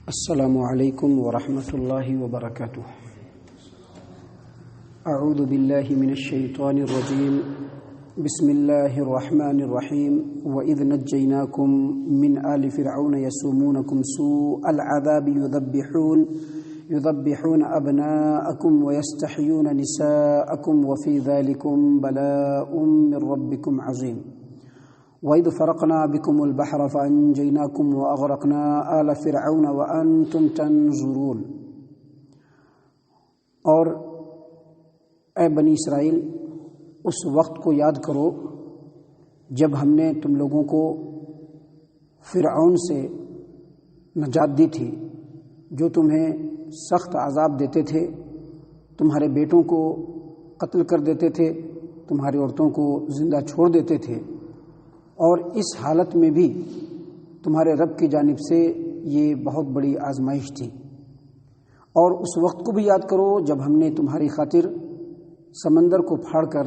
السلام علیکم ورحمۃ اللہ وبرکاتہ۔ اعوذ باللہ من الشیطان الرجیم، بسم اللہ الرحمن الرحیم۔ وَإِذْ نَجَّيْنَاكُم مِّنْ آلِ فِرْعَوْنَ يَسُومُونَكُمْ سُوءَ الْعَذَابِ يُذَبِّحُونَ أَبْنَاءَكُمْ وَيَسْتَحْيُونَ نِسَاءَكُمْ وَفِي ذَلِكُمْ بَلَاءٌ مِّن رَّبِّكُمْ عَظِيمٌ۔ وَإِذْ فَرَقْنَا بِكُمُ الْبَحْرَ فَأَنجَيْنَاكُمْ وَأَغْرَقْنَا آلَ فِرْعَوْنَ وَأَنتُمْ تَنظُرُونَ۔ اور اے بنی اسرائیل، اس وقت کو یاد کرو جب ہم نے تم لوگوں کو فرعون سے نجات دی تھی، جو تمہیں سخت عذاب دیتے تھے، تمہارے بیٹوں کو قتل کر دیتے تھے، تمہاری عورتوں کو زندہ چھوڑ دیتے تھے، اور اس حالت میں بھی تمہارے رب کی جانب سے یہ بہت بڑی آزمائش تھی۔ اور اس وقت کو بھی یاد کرو جب ہم نے تمہاری خاطر سمندر کو پھاڑ کر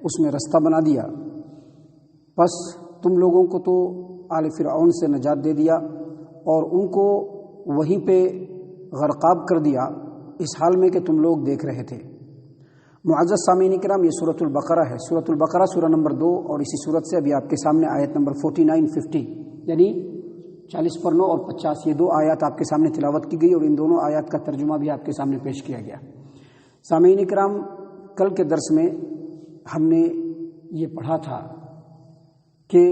اس میں رستہ بنا دیا، بس تم لوگوں کو تو آل فرعون سے نجات دے دیا اور ان کو وہیں پہ غرقاب کر دیا، اس حال میں کہ تم لوگ دیکھ رہے تھے۔ معزز سامعین کرام، یہ سورۃ البقرہ ہے، سورۃ البقرہ سورہ نمبر 2، اور اسی سورت سے ابھی آپ کے سامنے آیت نمبر 49-50 یعنی 40/9 اور 50، یہ دو آیات آپ کے سامنے تلاوت کی گئی، اور ان دونوں آیات کا ترجمہ بھی آپ کے سامنے پیش کیا گیا۔ سامعین کرام، کل کے درس میں ہم نے یہ پڑھا تھا کہ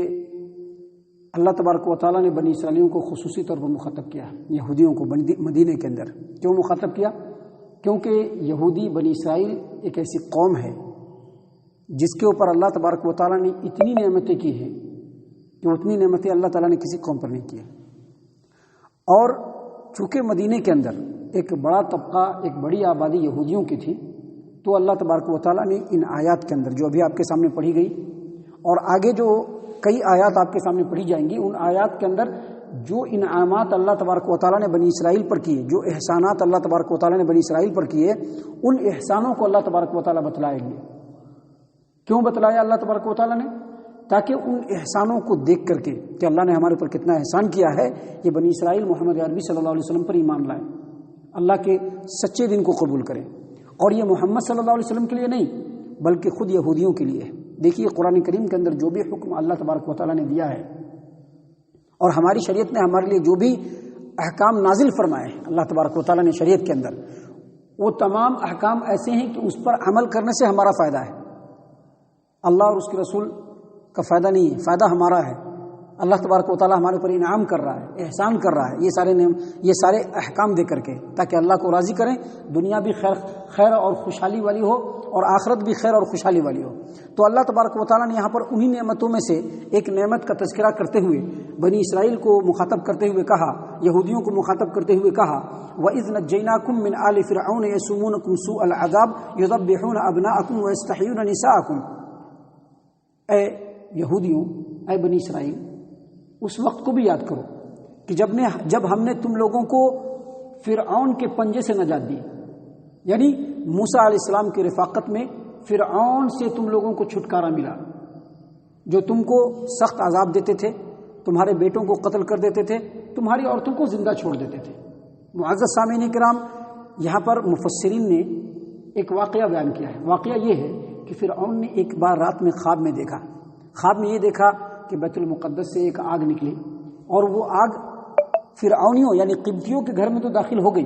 اللہ تبارک و تعالیٰ نے بنی اسرائیلیوں کو خصوصی طور پر مخاطب کیا، یہودیوں کو مدینے کے اندر کیوں مخاطب کیا؟ کیونکہ یہودی بنی اسرائیل ایک ایسی قوم ہے جس کے اوپر اللہ تبارک و تعالیٰ نے اتنی نعمتیں کی ہیں کہ اتنی نعمتیں اللہ تعالیٰ نے کسی قوم پر نہیں کی۔ اور چونکہ مدینے کے اندر ایک بڑا طبقہ، ایک بڑی آبادی یہودیوں کی تھی، تو اللہ تبارک و تعالیٰ نے ان آیات کے اندر جو ابھی آپ کے سامنے پڑھی گئی اور آگے جو کئی آیات آپ کے سامنے پڑھی جائیں گی، ان آیات کے اندر جو انعامات اللہ تبارک و تعالیٰ نے بنی اسرائیل پر کیے، جو احسانات اللہ تبارک و تعالیٰ نے بنی اسرائیل پر کیے، ان احسانوں کو اللہ تبارک و تعالیٰ بتلائیں گے۔ کیوں بتلایا اللہ تبارک و تعالیٰ نے؟ تاکہ ان احسانوں کو دیکھ کر کے کہ اللہ نے ہمارے اوپر کتنا احسان کیا ہے، یہ بنی اسرائیل محمد عربی صلی اللہ علیہ وسلم پر ایمان لائیں، اللہ کے سچے دین کو قبول کریں۔ اور یہ محمد صلی اللہ علیہ وسلم کے لیے نہیں بلکہ خود یہودیوں کے لیے ہے۔ دیکھیے قرآن کریم کے اندر جو بھی حکم اللہ تبارک و تعالیٰ نے دیا ہے اور ہماری شریعت نے ہمارے لیے جو بھی احکام نازل فرمائے ہیں اللہ تبارک و تعالیٰ نے شریعت کے اندر، وہ تمام احکام ایسے ہیں کہ اس پر عمل کرنے سے ہمارا فائدہ ہے، اللہ اور اس کے رسول کا فائدہ نہیں ہے، فائدہ ہمارا ہے۔ اللہ تبارک و تعالیٰ ہمارے اوپر انعام کر رہا ہے، احسان کر رہا ہے، یہ سارے احکام دے کر کے، تاکہ اللہ کو راضی کریں، دنیا بھی خیر اور خوشحالی والی ہو اور آخرت بھی خیر اور خوشحالی والی ہو۔ تو اللہ تبارک و تعالیٰ نے یہاں پر انہی نعمتوں میں سے ایک نعمت کا تذکرہ کرتے ہوئے بنی اسرائیل کو مخاطب کرتے ہوئے کہا، یہودیوں کو مخاطب کرتے ہوئے کہا، وَإِذْ نَجَّيْنَاكُم مِّنْ آلِ فِرْعَوْنَ يَسُومُونَكُمْ سُوءَ الْعَذَابِ يُذَبِّحُونَ أَبْنَاءَكُمْ وَيَسْتَحْيُونَ نِسَاءَكُمْ۔ اے یہودیوں، اے بنی اسرائیل، اس وقت کو بھی یاد کرو کہ جب ہم نے تم لوگوں کو فرعون کے پنجے سے نجات دی، یعنی موسیٰ علیہ السلام کی رفاقت میں فرعون سے تم لوگوں کو چھٹکارا ملا، جو تم کو سخت عذاب دیتے تھے، تمہارے بیٹوں کو قتل کر دیتے تھے، تمہاری عورتوں کو زندہ چھوڑ دیتے تھے۔ معزز سامعین کرام، یہاں پر مفسرین نے ایک واقعہ بیان کیا ہے۔ واقعہ یہ ہے کہ فرعون نے ایک بار رات میں خواب میں یہ دیکھا کہ بیت المقدس سے ایک آگ نکلی، اور وہ آگ فرعونیوں یعنی قبطیوں کے گھر میں تو داخل ہو گئی،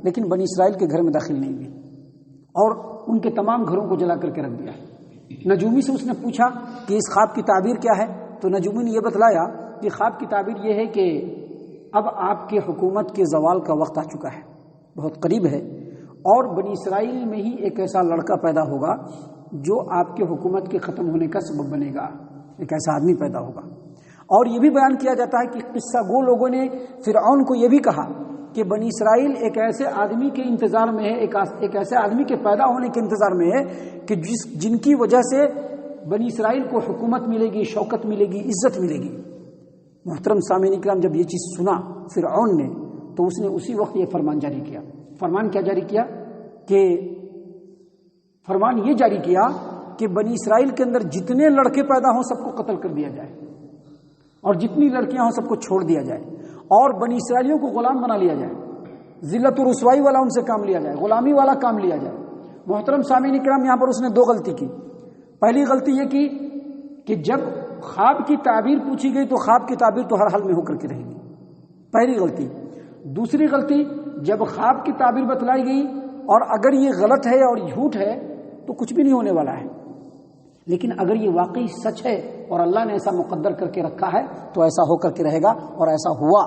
لیکن بنی اسرائیل کے گھر میں داخل نہیں ہوئی، اور ان کے تمام گھروں کو جلا کر کے رکھ دیا۔ نجومی سے اس نے پوچھا کہ اس خواب کی تعبیر کیا ہے، تو نجومی نے یہ بتلایا کہ خواب کی تعبیر یہ ہے کہ اب آپ کے حکومت کے زوال کا وقت آ چکا ہے، بہت قریب ہے، اور بنی اسرائیل میں ہی ایک ایسا لڑکا پیدا ہوگا جو آپ کے حکومت کے ختم ہونے کا سبب بنے گا، ایک ایسا آدمی پیدا ہوگا۔ اور یہ بھی بیان کیا جاتا ہے کہ قصہ گو لوگوں نے فرعون کو یہ بھی کہا کہ بنی اسرائیل ایک ایسے آدمی کے انتظار میں ہے، ایک ایسے آدمی کے پیدا ہونے کے انتظار میں ہے کہ جن کی وجہ سے بنی اسرائیل کو حکومت ملے گی، شوکت ملے گی، عزت ملے گی۔ محترم سامعین کرام، جب یہ چیز سنا فرعون نے تو اس نے اسی وقت یہ فرمان جاری کیا۔ فرمان کیا جاری کیا؟ کہ فرمان یہ جاری کیا کہ بنی اسرائیل کے اندر جتنے لڑکے پیدا ہوں سب کو قتل کر دیا جائے، اور جتنی لڑکیاں ہوں سب کو چھوڑ دیا جائے، اور بنی اسرائیلیوں کو غلام بنا لیا جائے، ذلت و رسوائی والا ان سے کام لیا جائے، غلامی والا کام لیا جائے۔ محترم سامعین کرام، یہاں پر اس نے 2 غلطی کی۔ پہلی غلطی یہ کی کہ جب خواب کی تعبیر پوچھی گئی تو خواب کی تعبیر تو ہر حال میں ہو کر کے رہے گی، پہلی غلطی۔ دوسری غلطی، جب خواب کی تعبیر بتلائی گئی اور اگر یہ غلط ہے اور جھوٹ ہے تو کچھ بھی نہیں ہونے والا ہے، لیکن اگر یہ واقعی سچ ہے اور اللہ نے ایسا مقدر کر کے رکھا ہے تو ایسا ہو کر کے رہے گا، اور ایسا ہوا۔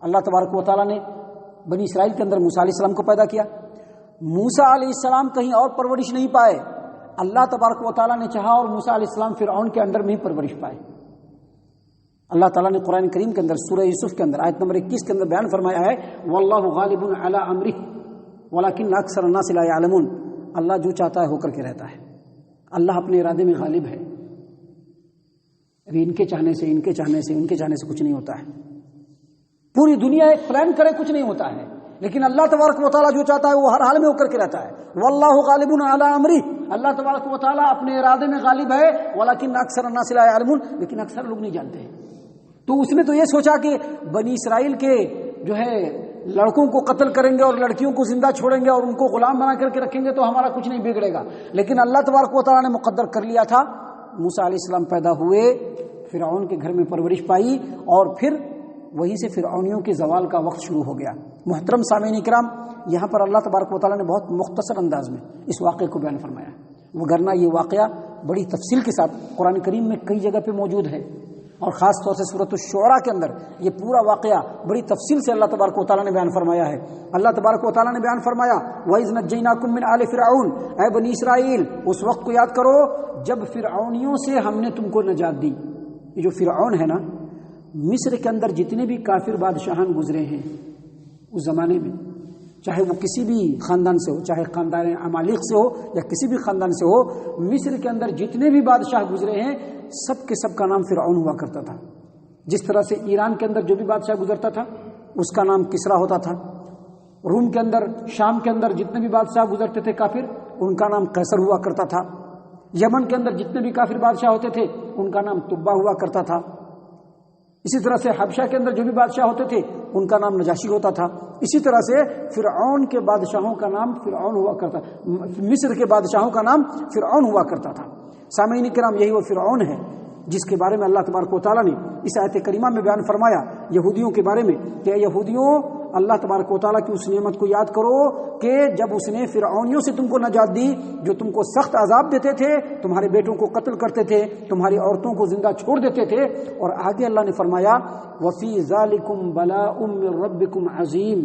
اللہ تبارک و تعالیٰ نے بنی اسرائیل کے اندر موسیٰ علیہ السلام کو پیدا کیا۔ موسیٰ علیہ السلام کہیں اور پرورش نہیں پائے، اللہ تبارک و تعالیٰ نے چاہا اور موسیٰ علیہ السلام فرعون کے انڈر میں ہی پرورش پائے۔ اللہ تعالیٰ نے قرآن کریم کے اندر سورہ یوسف کے اندر آیت نمبر 21 کے اندر بیان فرمایا ہے، واللہ غالب علی امرہ ولکن اکثر الناس لا یعلمون۔ اللہ جو چاہتا ہے ہو کر کے رہتا ہے، اللہ اپنے ارادے میں غالب ہے۔ ابھی ان کے چاہنے سے ان کے چاہنے سے ان کے چاہنے سے کچھ نہیں ہوتا ہے، پوری دنیا ایک پلان کرے کچھ نہیں ہوتا ہے، لیکن اللہ تبارک و تعالیٰ جو چاہتا ہے وہ ہر حال میں ہو کر کے رہتا ہے۔ واللہ غالب علی امرہ، اللہ تبارک و تعالیٰ اپنے ارادے میں غالب ہے، ولکن اکثر الناس لا یعلمون، لیکن اکثر لوگ نہیں جانتے ہیں۔ تو اس نے تو یہ سوچا کہ بنی اسرائیل کے جو ہے لڑکوں کو قتل کریں گے اور لڑکیوں کو زندہ چھوڑیں گے اور ان کو غلام بنا کر کے رکھیں گے تو ہمارا کچھ نہیں بگڑے گا، لیکن اللہ تبارک و تعالیٰ نے مقدر کر لیا تھا۔ موسیٰ علیہ السلام پیدا ہوئے، فرعون کے گھر میں پرورش پائی، اور پھر وہیں سے فرعونیوں کے زوال کا وقت شروع ہو گیا۔ محترم سامعین کرام، یہاں پر اللہ تبارک و تعالیٰ نے بہت مختصر انداز میں اس واقعے کو بیان فرمایا، وگرنہ یہ واقعہ بڑی تفصیل کے ساتھ قرآن کریم میں کئی جگہ پہ موجود ہے، اور خاص طور سے سورۃ الشعراء کے اندر یہ پورا واقعہ بڑی تفصیل سے اللہ تبارک و تعالیٰ نے بیان فرمایا ہے۔ اللہ تبارک و تعالیٰ نے بیان فرمایا، وَإِذْ نَجَّيْنَاكُم مِّنْ آلِ فِرْعَوْنَ، اے بنی اسرائیل اس وقت کو یاد کرو جب فرعونیوں سے ہم نے تم کو نجات دی۔ یہ جو فرعون ہے نا، مصر کے اندر جتنے بھی کافر بادشاہان گزرے ہیں اس زمانے میں، چاہے وہ کسی بھی خاندان سے ہو، چاہے خاندان عمالق سے ہو یا کسی بھی خاندان سے ہو، مصر کے اندر جتنے بھی بادشاہ گزرے ہیں سب کے سب کا نام فرعون ہوا کرتا تھا۔ جس طرح سے ایران کے اندر جو بھی بادشاہ گزرتا تھا اس کا نام کسرا ہوتا تھا، روم کے اندر، شام کے اندر جتنے بھی بادشاہ گزرتے تھے کافر ان کا نام قیصر ہوا کرتا تھا، یمن کے اندر جتنے بھی کافر بادشاہ ہوتے تھے ان کا نام تبا ہوا کرتا تھا، اسی طرح سے حبشہ کے اندر جو بھی بادشاہ ہوتے تھے ان کا نام نجاشی ہوتا تھا، اسی طرح سے فرعون کے بادشاہوں کا نام فرعون ہوا کرتا، مصر کے بادشاہوں کا نام فرعون ہوا کرتا تھا۔ سامعین کرام، یہی وہ فرعون ہے جس کے بارے میں اللہ تبارک و تعالیٰ نے اس آیت کریمہ میں بیان فرمایا یہودیوں کے بارے میں کہ یہودیوں، اللہ تبارک و تعالیٰ کی اس نعمت کو یاد کرو کہ جب اس نے فرعونیوں سے تم کو نجات دی جو تم کو سخت عذاب دیتے تھے، تمہارے بیٹوں کو قتل کرتے تھے، تمہاری عورتوں کو زندہ چھوڑ دیتے تھے، اور آگے اللہ نے فرمایا وَفِي ذَلِكُمْ بَلَاءٌ مِّن رَبِّكُمْ عَظِيمٌ،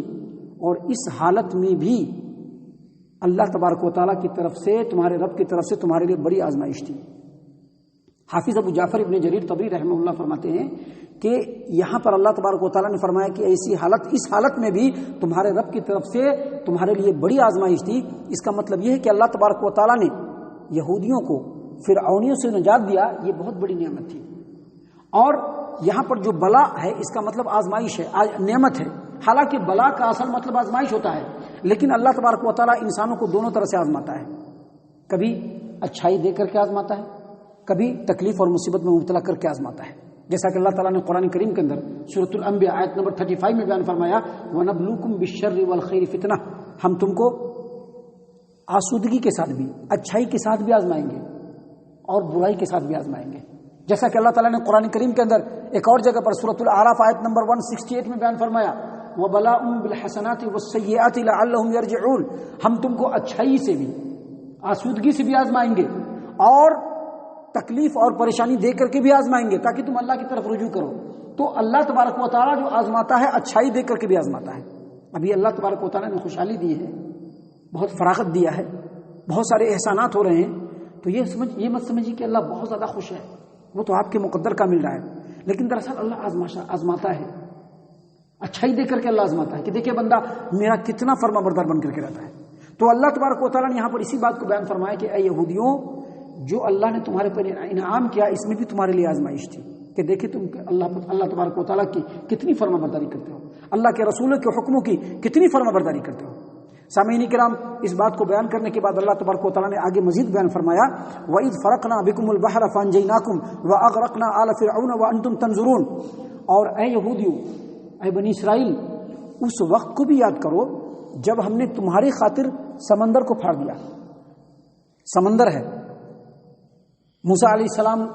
اور اس حالت میں بھی اللہ تبارک و تعالیٰ کی طرف سے، تمہارے رب کی طرف سے تمہارے لیے بڑی آزمائش تھی۔ حافظ ابو جعفر ابن جریر طبری رحمہ اللہ فرماتے ہیں کہ یہاں پر اللہ تبارک و تعالیٰ نے فرمایا کہ ایسی حالت، اس حالت میں بھی تمہارے رب کی طرف سے تمہارے لیے بڑی آزمائش تھی۔ اس کا مطلب یہ ہے کہ اللہ تبارک و تعالیٰ نے یہودیوں کو فرعونیوں سے نجات دیا، یہ بہت بڑی نعمت تھی۔ اور یہاں پر جو بلا ہے اس کا مطلب آزمائش ہے، نعمت ہے، حالانکہ بلا کا اصل مطلب آزمائش ہوتا ہے، لیکن اللہ تبارک و تعالیٰ انسانوں کو دونوں طرح سے آزماتا ہے، کبھی اچھائی دے کر کے آزماتا ہے، کبھی تکلیف اور مصیبت میں مبتلا کر کے آزماتا ہے، جیسا کہ اللہ تعالیٰ نے قرآن کریم کے اندر سورۃ الانبیاء آیت نمبر 35 میں بیان فرمایا وَنَبْلُوكُمْ بِالشَّرِّ وَالْخَيْرِ فِتْنَةً، ہم تم کو آسودگی کے ساتھ بھی، اچھائی کے ساتھ بھی آزمائیں گے اور برائی کے ساتھ بھی آزمائیں گے، جیسا کہ اللہ تعالیٰ نے قرآن کریم کے اندر ایک اور جگہ پر سورۃ الاعراف آیت نمبر 168 میں بیان فرمایا وَبَلَاءٌ بِالْحَسَنَاتِ وَالسَّيِّئَاتِ لَعَلَّهُمْ يَرْجِعُونَ، ہم تم کو اچھائی سے بھی، آسودگی سے بھی آزمائیں گے اور تکلیف اور پریشانی دے کر کے بھی آزمائیں گے تاکہ تم اللہ کی طرف رجوع کرو۔ تو اللہ تبارک و تعالیٰ جو آزماتا ہے اچھائی دے کر کے بھی آزماتا ہے۔ ابھی اللہ تبارک و تعالیٰ نے خوشحالی دی ہے، بہت فراغت دیا ہے، بہت سارے احسانات ہو رہے ہیں، تو یہ مت سمجھیے کہ اللہ بہت زیادہ خوش ہے، وہ تو آپ کے مقدر کا مل رہا ہے، لیکن دراصل اللہ آزماتا ہے، اچھائی دے کر کے اللہ آزماتا ہے کہ دیکھیں بندہ میرا کتنا فرما بردار بن کر کے رہتا ہے۔ تو اللہ تبارک و تعالیٰ نے یہاں پر اسی بات کو بیان فرمایا کہ اے یہودیوں، جو اللہ نے تمہارے پر انعام کیا اس میں بھی تمہارے لیے آزمائش تھی کہ دیکھیں تم اللہ تبارک و تعالیٰ کی کتنی فرما برداری کرتے ہو، اللہ کے رسولوں کے حکموں کی کتنی فرما برداری کرتے ہو۔ سامعین کرام، اس بات کو بیان کرنے کے بعد اللہ تبارک و تعالیٰ نے آگے مزید بیان فرمایا وَإِذْ فَرَقْنَا بِكُمُ الْبَحْرَ فَأَنْجَيْنَاكُمْ وَأَغْرَقْنَا آلَ فِرْعَوْنَ وَأَنْتُمْ تَنظُرُونَ، اور اے یہودیوں، اے بنی اسرائیل اس وقت کو بھی یاد کرو جب ہم نے تمہاری خاطر سمندر کو پھاڑ دیا. سمندر ہے، موسیٰ علیہ السلام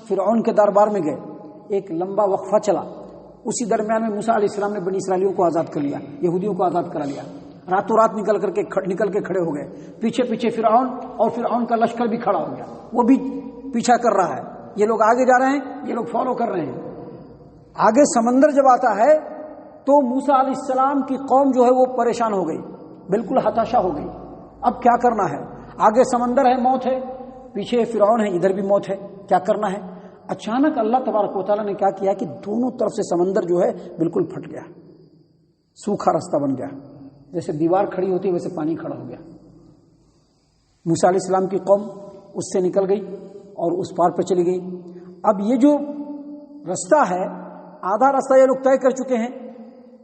فرعون کے دربار میں گئے، ایک لمبا وقفہ چلا، اسی درمیان میں موسیٰ علیہ السلام نے بنی اسرائیلیوں کو آزاد کر لیا، یہودیوں کو آزاد کرا لیا. راتوں رات نکل کے کھڑے ہو گئے. پیچھے پیچھے فرعون اور فرعون کا لشکر بھی کھڑا ہو گیا، وہ بھی پیچھا کر رہا ہے. یہ لوگ آگے جا رہے ہیں، یہ لوگ فالو کر رہے ہیں. آگے سمندر جب آتا ہے تو موسیٰ علیہ السلام کی قوم جو ہے وہ پریشان ہو گئی، بالکل ہتاشا ہو گئی. اب کیا کرنا ہے؟ آگے سمندر ہے، موت ہے، پیچھے فرعون ہے، ادھر بھی موت ہے، کیا کرنا ہے؟ اچانک اللہ تبارک و تعالیٰ نے کیا کیا کہ دونوں طرف سے سمندر جو ہے بالکل پھٹ گیا، سوکھا راستہ بن گیا. جیسے دیوار کھڑی ہوتی ہے ویسے پانی کھڑا ہو گیا. موسیٰ علیہ السلام کی قوم اس سے نکل گئی اور اس پار پہ چلی گئی. اب یہ جو راستہ ہے، آدھا راستہ یہ لوگ طے کر چکے ہیں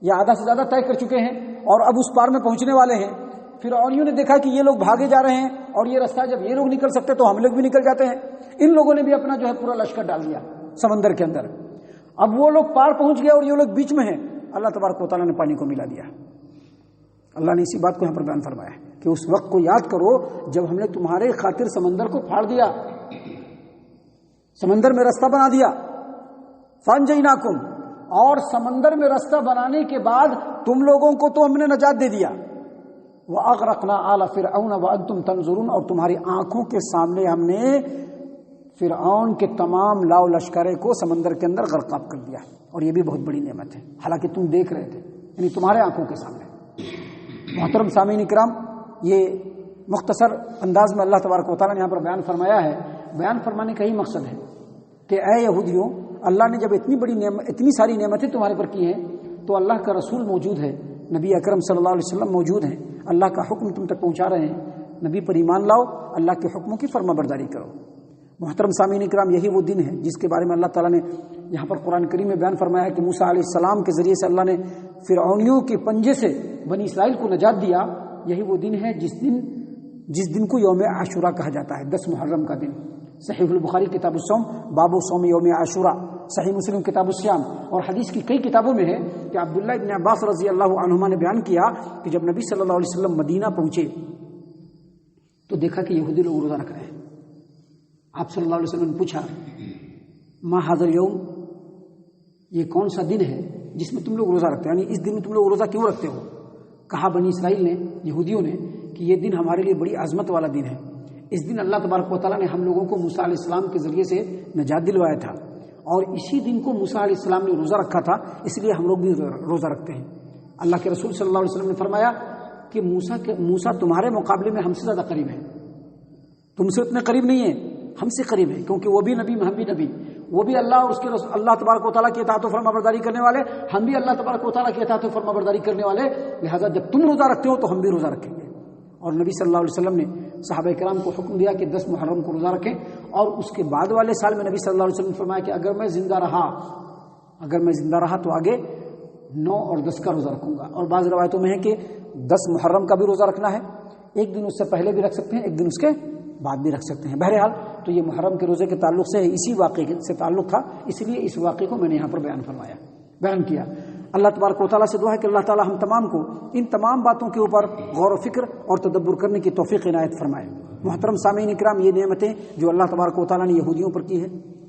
یا آدھا سے زیادہ طے کر چکے ہیں اور اب اس پار میں پہنچنے والے ہیں. فرعونیوں نے دیکھا کہ یہ لوگ بھاگے جا رہے ہیں اور یہ راستہ جب یہ لوگ نکل سکتے تو ہم لوگ بھی نکل جاتے ہیں. ان لوگوں نے بھی اپنا جو ہے پورا لشکر ڈال دیا سمندر کے اندر. اب وہ لوگ پار پہنچ گئے اور یہ لوگ بیچ میں ہیں. اللہ تبارک و تعالیٰ نے پانی کو ملا دیا. اللہ نے اسی بات کو یہاں پر بیان فرمایا کہ اس وقت کو یاد کرو جب ہم نے تمہارے خاطر سمندر کو پھاڑ دیا، سمندر میں راستہ بنا دیا. فانجیناکم، اور سمندر میں راستہ بنانے کے بعد تم لوگوں کو تو ہم نے نجات دے دیا. وَأَغْرَقْنَا آلَ فِرْعَوْنَ وَأَنْتُمْ تَنْظُرُونَ، اور تمہاری آنکھوں کے سامنے ہم نے فرعون کے تمام لاؤ لشکرے کو سمندر کے اندر غرقاب کر دیا. اور یہ بھی بہت بڑی نعمت ہے، حالانکہ تم دیکھ رہے تھے، یعنی تمہارے آنکھوں کے سامنے. محترم سامعین کرام، یہ مختصر انداز میں اللہ تبارک و تعالیٰ نے یہاں پر بیان فرمایا ہے. بیان فرمانے کا ہی مقصد ہے کہ اے یہودیوں، اللہ نے جب اتنی ساری نعمتیں تمہارے پر کی ہیں تو اللہ کا رسول موجود ہے، نبی اکرم صلی اللہ علیہ وسلم موجود ہیں، اللہ کا حکم تم تک پہنچا رہے ہیں. نبی پر ایمان لاؤ، اللہ کے حکموں کی فرما برداری کرو. محترم سامعین کرام، یہی وہ دن ہے جس کے بارے میں اللہ تعالیٰ نے یہاں پر قرآن کریم میں بیان فرمایا ہے کہ موسیٰ علیہ السلام کے ذریعے سے اللہ نے فرعونیوں کے پنجے سے بنی اسرائیل کو نجات دیا. یہی وہ دن ہے جس دن کو یوم عاشورہ کہا جاتا ہے، 10 محرم کا دن. صحیح البخاری کتاب الصوم، باب صوم یوم عاشورہ، صحیح مسلم کتاب الصیام، اور حدیث کی کئی کتابوں میں ہے کہ عبداللہ ابن عباس رضی اللہ عنہما نے بیان کیا کہ جب نبی صلی اللہ علیہ وسلم مدینہ پہنچے تو دیکھا کہ یہودی لوگ روزہ رکھ رہے ہیں. آپ صلی اللہ علیہ وسلم نے پوچھا، ما ھذا اليوم، یہ کون سا دن ہے جس میں تم لوگ روزہ رکھتے ہیں، یعنی اس دن میں تم لوگ روزہ کیوں رکھتے ہو؟ کہا بنی اسرائیل نے، یہودیوں نے، کہ یہ دن ہمارے لیے بڑی عظمت والا دن ہے. اس دن اللہ تبارک و تعالیٰ نے ہم لوگوں کو موسیٰ علیہ السلام کے ذریعے سے نجات دلوایا تھا، اور اسی دن کو موسیٰ علیہ السلام نے روزہ رکھا تھا، اس لیے ہم لوگ بھی روزہ رکھتے ہیں. اللہ کے رسول صلی اللہ علیہ وسلم نے فرمایا کہ موسیٰ تمہارے مقابلے میں ہم سے زیادہ قریب ہے، تم سے اتنے قریب نہیں ہے، ہم سے قریب ہے، کیونکہ وہ بھی نبی، ہم بھی نبی. وہ بھی اللہ اور اس کے اللہ تبارک و تعالیٰ کی اطاعت و فرما برداری کرنے والے، ہم بھی اللہ تبارک و تعالیٰ کی اطاعت و فرما برداری کرنے والے. لہٰذا جب تم روزہ رکھتے ہو تو ہم بھی روزہ رکھیں گے. اور نبی صلی اللہ علیہ وسلم نے صحابہ کرام کو حکم دیا کہ 10 محرم کو روزہ رکھیں، اور اس کے بعد والے سال میں نبی صلی اللہ علیہ وسلم نے فرمایا کہ اگر میں زندہ رہا تو آگے 9 اور 10 کا روزہ رکھوں گا. اور بعض روایتوں میں ہے کہ 10 محرم کا بھی روزہ رکھنا ہے، ایک دن اس سے پہلے بھی رکھ سکتے ہیں، ایک دن اس کے بعد بھی رکھ سکتے ہیں. بہرحال تو یہ محرم کے روزے کے تعلق سے اسی واقعے سے تعلق تھا، اس لیے اس واقعے کو میں نے یہاں پر بیان کیا. اللہ تبارک و تعالیٰ سے دعا ہے کہ اللہ تعالیٰ ہم تمام کو ان تمام باتوں کے اوپر غور و فکر اور تدبر کرنے کی توفیق عنایت فرمائے. محترم سامعین اکرام، یہ نعمتیں جو اللہ تبارک و تعالیٰ نے یہودیوں پر کی ہے،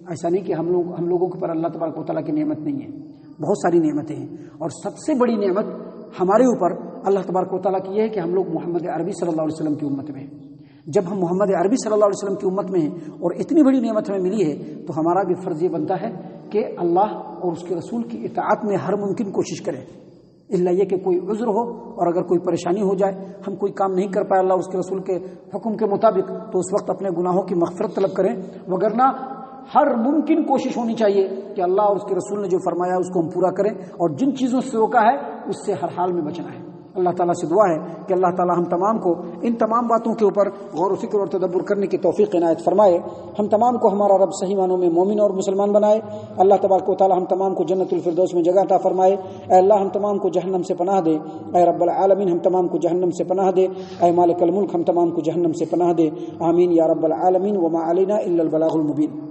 ایسا نہیں کہ ہم لوگوں کے پر اللہ تبارک و تعالیٰ کی نعمت نہیں ہے، بہت ساری نعمتیں ہیں. اور سب سے بڑی نعمت ہمارے اوپر اللہ تبارک و تعالیٰ کی یہ ہے کہ ہم لوگ محمد عربی صلی اللہ علیہ وسلم کی امت میں ہیں. جب ہم محمد عربی صلی اللہ علیہ وسلم کی امت میں ہیں اور اتنی بڑی نعمت ہمیں ملی ہے تو ہمارا بھی فرض یہ بنتا ہے کہ اللہ اور اس کے رسول کی اطاعت میں ہر ممکن کوشش کریں، الا یہ کہ کوئی عذر ہو اور اگر کوئی پریشانی ہو جائے، ہم کوئی کام نہیں کر پائے اللہ اس کے رسول کے حکم کے مطابق، تو اس وقت اپنے گناہوں کی مغفرت طلب کریں. وگرنہ ہر ممکن کوشش ہونی چاہیے کہ اللہ اور اس کے رسول نے جو فرمایا اس کو ہم پورا کریں، اور جن چیزوں سے روکا ہے اس سے ہر حال میں بچنا ہے. اللہ تعالیٰ سے دعا ہے کہ اللہ تعالیٰ ہم تمام کو ان تمام باتوں کے اوپر غور و فکر اور تدبر کرنے کی توفیق عنایت فرمائے. ہم تمام کو ہمارا رب صحیح معنوں میں مومن اور مسلمان بنائے. اللہ تبارک و تعالیٰ ہم تمام کو جنت الفردوس میں جگہ عطا فرمائے. اے اللہ ہم تمام کو جہنم سے پناہ دے. اے رب العالمین ہم تمام کو جہنم سے پناہ دے. اے مالک الملک ہم تمام کو جہنم سے پناہ دے. آمین یا رب العالمین. وما علینا الا البلاغ المبین.